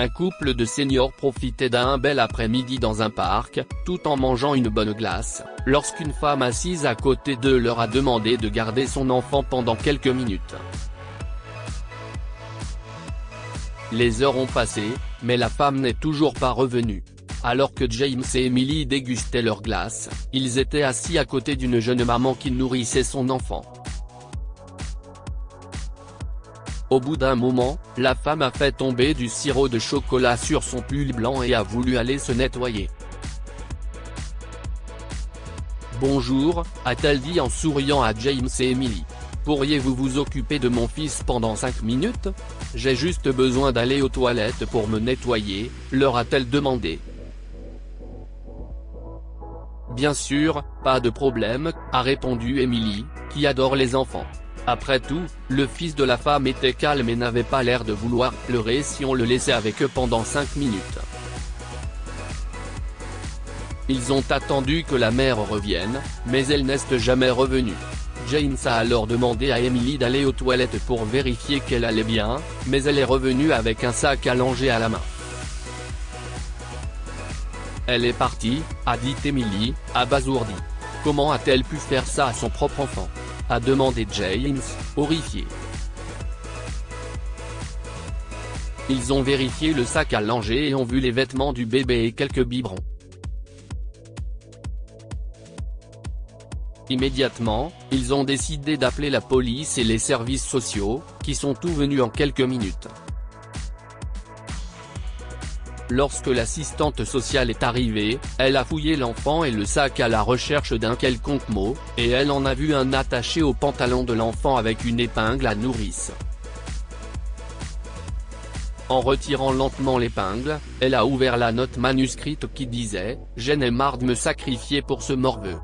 Un couple de seniors profitait d'un bel après-midi dans un parc, tout en mangeant une bonne glace, lorsqu'une femme assise à côté d'eux leur a demandé de garder son enfant pendant quelques minutes. Les heures ont passé, mais la femme n'est toujours pas revenue. Alors que James et Emily dégustaient leur glace, ils étaient assis à côté d'une jeune maman qui nourrissait son enfant. Au bout d'un moment, la femme a fait tomber du sirop de chocolat sur son pull blanc et a voulu aller se nettoyer. « Bonjour », a-t-elle dit en souriant à James et Emily. « Pourriez-vous vous occuper de mon fils pendant 5 minutes ? J'ai juste besoin d'aller aux toilettes pour me nettoyer », leur a-t-elle demandé. « Bien sûr, pas de problème », a répondu Emily, qui adore les enfants. Après tout, le fils de la femme était calme et n'avait pas l'air de vouloir pleurer si on le laissait avec eux pendant 5 minutes. Ils ont attendu que la mère revienne, mais elle n'est jamais revenue. James a alors demandé à Emily d'aller aux toilettes pour vérifier qu'elle allait bien, mais elle est revenue avec un sac à langer à la main. Elle est partie, a dit Emily, abasourdie. Comment a-t-elle pu faire ça à son propre enfant ? A demandé James, horrifié. Ils ont vérifié le sac à langer et ont vu les vêtements du bébé et quelques biberons. Immédiatement, ils ont décidé d'appeler la police et les services sociaux, qui sont tous venus en quelques minutes. Lorsque l'assistante sociale est arrivée, elle a fouillé l'enfant et le sac à la recherche d'un quelconque mot, et elle en a vu un attaché au pantalon de l'enfant avec une épingle à nourrice. En retirant lentement l'épingle, elle a ouvert la note manuscrite qui disait « J'en ai marre de me sacrifier pour ce morveux.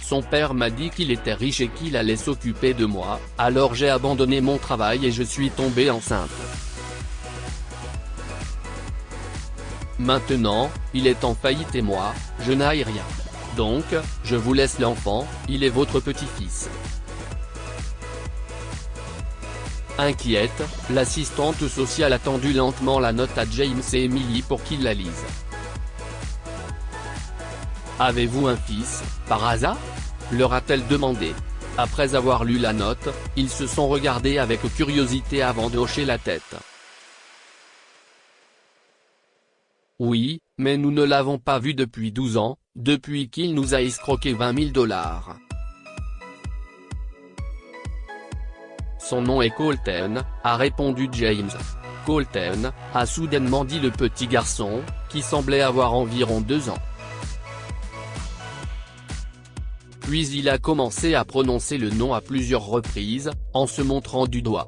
Son père m'a dit qu'il était riche et qu'il allait s'occuper de moi, alors j'ai abandonné mon travail et je suis tombée enceinte. Maintenant, il est en faillite et moi, je n'ai rien. Donc, je vous laisse l'enfant, il est votre petit-fils. » Inquiète, l'assistante sociale a tendu lentement la note à James et Emily pour qu'ils la lisent. « Avez-vous un fils, par hasard ? » leur a-t-elle demandé. Après avoir lu la note, ils se sont regardés avec curiosité avant de hocher la tête. « Oui, mais nous ne l'avons pas vu depuis 12 ans, depuis qu'il nous a escroqué $20 000. Son nom est Colton, a répondu James. Colton, a soudainement dit le petit garçon, qui semblait avoir environ 2 ans. Puis il a commencé à prononcer le nom à plusieurs reprises, en se montrant du doigt.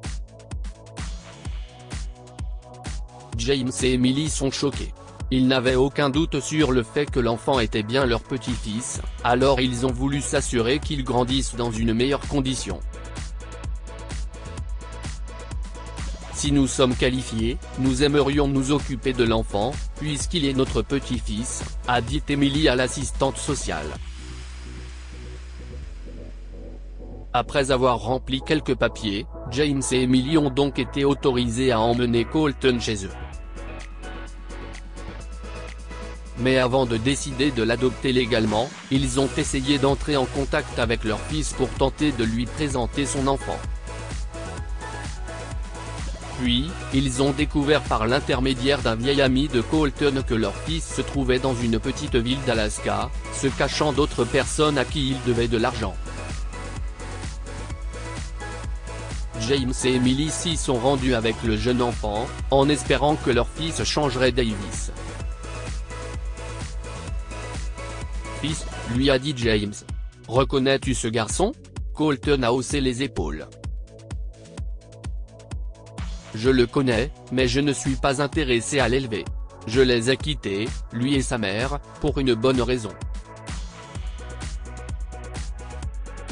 James et Emily sont choqués. Ils n'avaient aucun doute sur le fait que l'enfant était bien leur petit-fils, alors ils ont voulu s'assurer qu'il grandisse dans une meilleure condition. Si nous sommes qualifiés, nous aimerions nous occuper de l'enfant, puisqu'il est notre petit-fils, a dit Emily à l'assistante sociale. Après avoir rempli quelques papiers, James et Emily ont donc été autorisés à emmener Colton chez eux. Mais avant de décider de l'adopter légalement, ils ont essayé d'entrer en contact avec leur fils pour tenter de lui présenter son enfant. Puis, ils ont découvert par l'intermédiaire d'un vieil ami de Colton que leur fils se trouvait dans une petite ville d'Alaska, se cachant d'autres personnes à qui il devait de l'argent. James et Emily s'y sont rendus avec le jeune enfant, en espérant que leur fils changerait Davis. « Fils », lui a dit James. « Reconnais-tu ce garçon ?» Colton a haussé les épaules. « Je le connais, mais je ne suis pas intéressé à l'élever. Je les ai quittés, lui et sa mère, pour une bonne raison.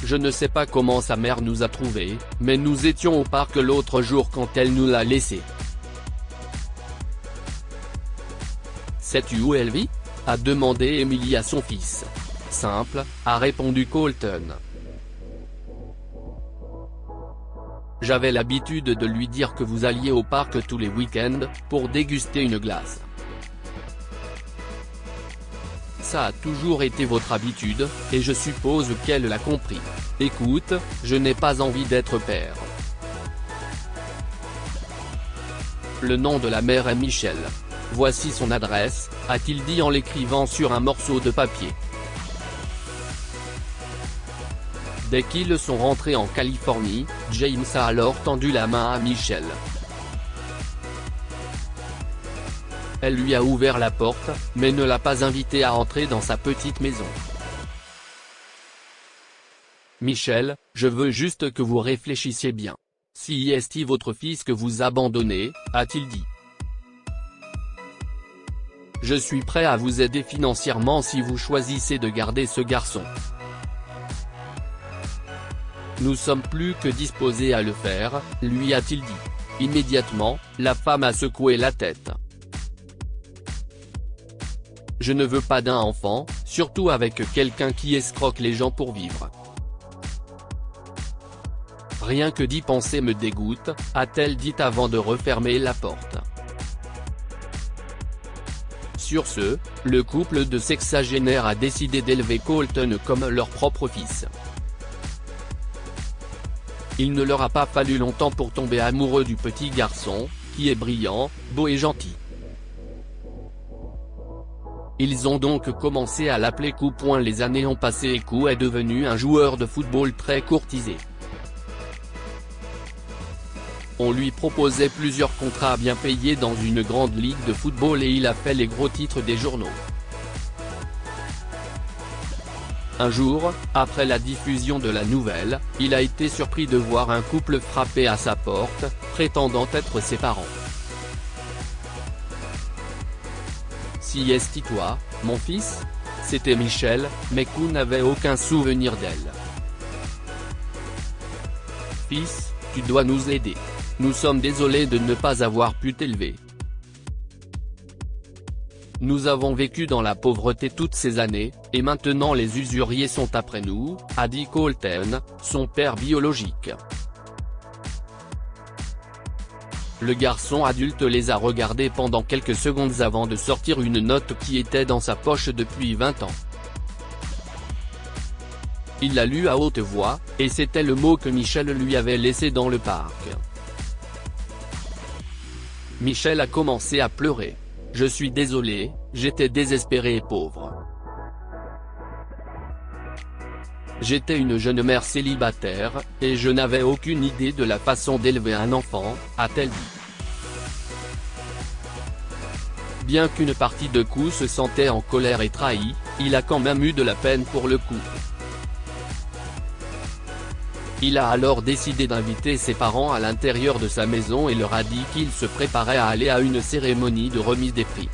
Je ne sais pas comment sa mère nous a trouvés, mais nous étions au parc l'autre jour quand elle nous l'a laissé. »« Sais-tu où elle vit ?» a demandé Emily à son fils. « Simple », a répondu Colton. « J'avais l'habitude de lui dire que vous alliez au parc tous les week-ends, pour déguster une glace. Ça a toujours été votre habitude, et je suppose qu'elle l'a compris. Écoute, je n'ai pas envie d'être père. Le nom de la mère est Michelle. Voici son adresse, a-t-il dit en l'écrivant sur un morceau de papier. Dès qu'ils sont rentrés en Californie, James a alors tendu la main à Michelle. Elle lui a ouvert la porte, mais ne l'a pas invité à entrer dans sa petite maison. Michelle, je veux juste que vous réfléchissiez bien. Si est-il votre fils que vous abandonnez, a-t-il dit. Je suis prêt à vous aider financièrement si vous choisissez de garder ce garçon. Nous sommes plus que disposés à le faire, lui a-t-il dit. Immédiatement, la femme a secoué la tête. Je ne veux pas d'un enfant, surtout avec quelqu'un qui escroque les gens pour vivre. Rien que d'y penser me dégoûte, a-t-elle dit avant de refermer la porte. Sur ce, le couple de sexagénaires a décidé d'élever Colton comme leur propre fils. Il ne leur a pas fallu longtemps pour tomber amoureux du petit garçon, qui est brillant, beau et gentil. Ils ont donc commencé à l'appeler Coup. Les années ont passé et Coup est devenu un joueur de football très courtisé. On lui proposait plusieurs contrats bien payés dans une grande ligue de football et il a fait les gros titres des journaux. Un jour, après la diffusion de la nouvelle, il a été surpris de voir un couple frapper à sa porte, prétendant être ses parents. Si est-ce toi, mon fils? C'était Michelle, mais Coup n'avait aucun souvenir d'elle. Fils, tu dois nous aider. Nous sommes désolés de ne pas avoir pu t'élever. Nous avons vécu dans la pauvreté toutes ces années, et maintenant les usuriers sont après nous, a dit Colton, son père biologique. Le garçon adulte les a regardés pendant quelques secondes avant de sortir une note qui était dans sa poche depuis 20 ans. Il l'a lue à haute voix, et c'était le mot que Michelle lui avait laissé dans le parc. Michelle a commencé à pleurer. « Je suis désolé, j'étais désespérée et pauvre. J'étais une jeune mère célibataire, et je n'avais aucune idée de la façon d'élever un enfant, a-t-elle dit. Bien qu'une partie de Coup se sentait en colère et trahi, il a quand même eu de la peine pour le couple. Il a alors décidé d'inviter ses parents à l'intérieur de sa maison et leur a dit qu'il se préparait à aller à une cérémonie de remise des prix.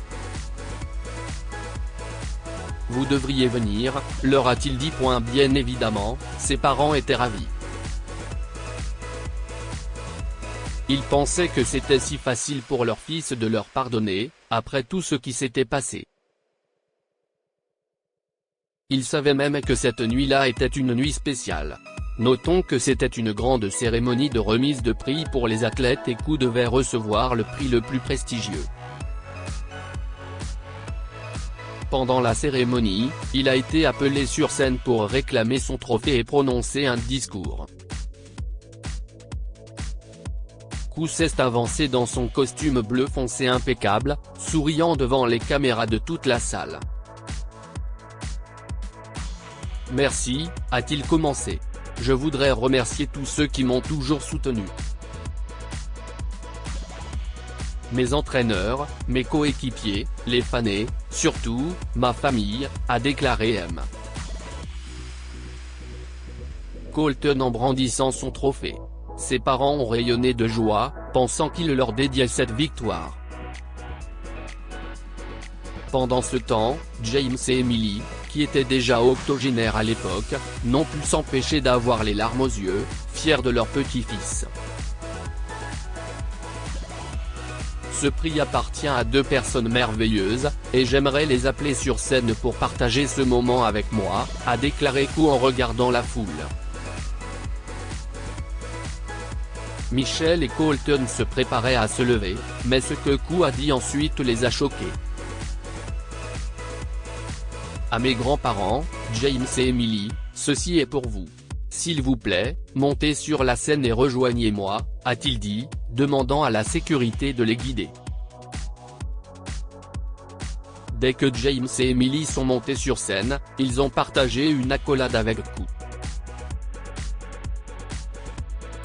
Vous devriez venir, leur a-t-il dit. Bien évidemment, ses parents étaient ravis. Ils pensaient que c'était si facile pour leur fils de leur pardonner, après tout ce qui s'était passé. Ils savaient même que cette nuit-là était une nuit spéciale. Notons que c'était une grande cérémonie de remise de prix pour les athlètes et Coup devait recevoir le prix le plus prestigieux. Pendant la cérémonie, il a été appelé sur scène pour réclamer son trophée et prononcer un discours. Coup s'est avancé dans son costume bleu foncé impeccable, souriant devant les caméras de toute la salle. « Merci », a-t-il commencé. « Je voudrais remercier tous ceux qui m'ont toujours soutenu. Mes entraîneurs, mes coéquipiers, les fans et, surtout, ma famille », a déclaré M. Colton en brandissant son trophée. Ses parents ont rayonné de joie, pensant qu'il leur dédiait cette victoire. Pendant ce temps, James et Emily, qui étaient déjà octogénaires à l'époque, n'ont pu s'empêcher d'avoir les larmes aux yeux, fiers de leur petit-fils. Ce prix appartient à deux personnes merveilleuses, et j'aimerais les appeler sur scène pour partager ce moment avec moi, a déclaré Coup en regardant la foule. Michelle et Colton se préparaient à se lever, mais ce que Koo a dit ensuite les a choqués. À mes grands-parents, James et Emily, ceci est pour vous. S'il vous plaît, montez sur la scène et rejoignez-moi, a-t-il dit, demandant à la sécurité de les guider. Dès que James et Emily sont montés sur scène, ils ont partagé une accolade avec Koo.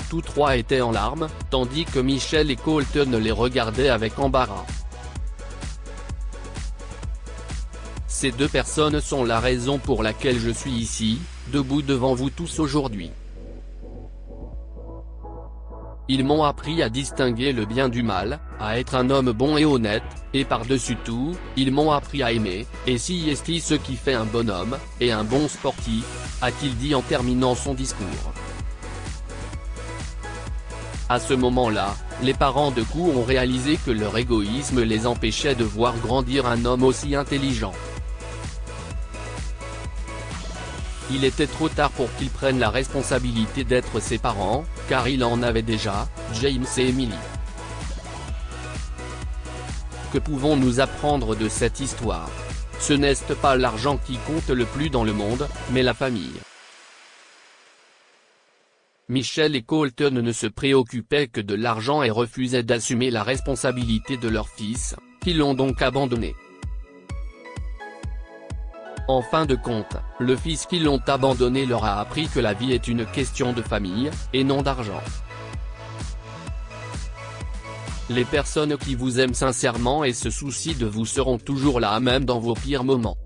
Tous trois étaient en larmes, tandis que Michelle et Colton les regardaient avec embarras. Ces deux personnes sont la raison pour laquelle je suis ici, debout devant vous tous aujourd'hui. Ils m'ont appris à distinguer le bien du mal, à être un homme bon et honnête, et par-dessus tout, ils m'ont appris à aimer, et si est ce qui fait un bon homme, et un bon sportif, a-t-il dit en terminant son discours. À ce moment-là, les parents de Koo ont réalisé que leur égoïsme les empêchait de voir grandir un homme aussi intelligent. Il était trop tard pour qu'ils prennent la responsabilité d'être ses parents, car il en avait déjà, James et Emily. Que pouvons-nous apprendre de cette histoire? Ce n'est pas l'argent qui compte le plus dans le monde, mais la famille. Michelle et Colton ne se préoccupaient que de l'argent et refusaient d'assumer la responsabilité de leur fils, qui l'ont donc abandonné. En fin de compte, le fils qui l'ont abandonné leur a appris que la vie est une question de famille, et non d'argent. Les personnes qui vous aiment sincèrement et se soucient de vous seront toujours là même dans vos pires moments.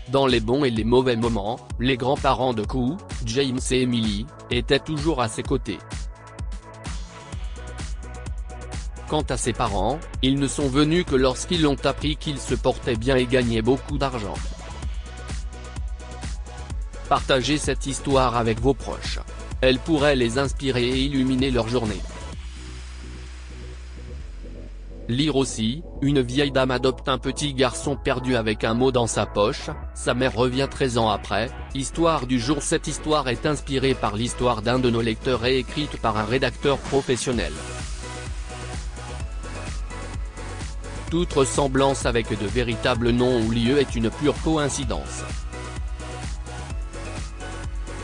Dans les bons et les mauvais moments, les grands-parents de Koo, James et Emily, étaient toujours à ses côtés. Quant à ses parents, ils ne sont venus que lorsqu'ils ont appris qu'il se portait bien et gagnait beaucoup d'argent. Partagez cette histoire avec vos proches. Elle pourrait les inspirer et illuminer leur journée. Lire aussi, une vieille dame adopte un petit garçon perdu avec un mot dans sa poche, sa mère revient 13 ans après, histoire du jour. Cette histoire est inspirée par l'histoire d'un de nos lecteurs et écrite par un rédacteur professionnel. Toute ressemblance avec de véritables noms ou lieux est une pure coïncidence.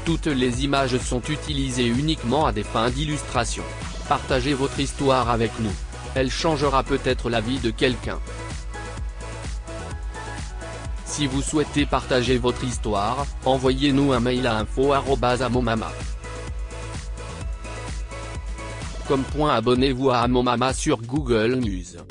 Toutes les images sont utilisées uniquement à des fins d'illustration. Partagez votre histoire avec nous. Elle changera peut-être la vie de quelqu'un. Si vous souhaitez partager votre histoire, envoyez-nous un mail à info@amomama. Abonnez-vous à Amomama sur Google News.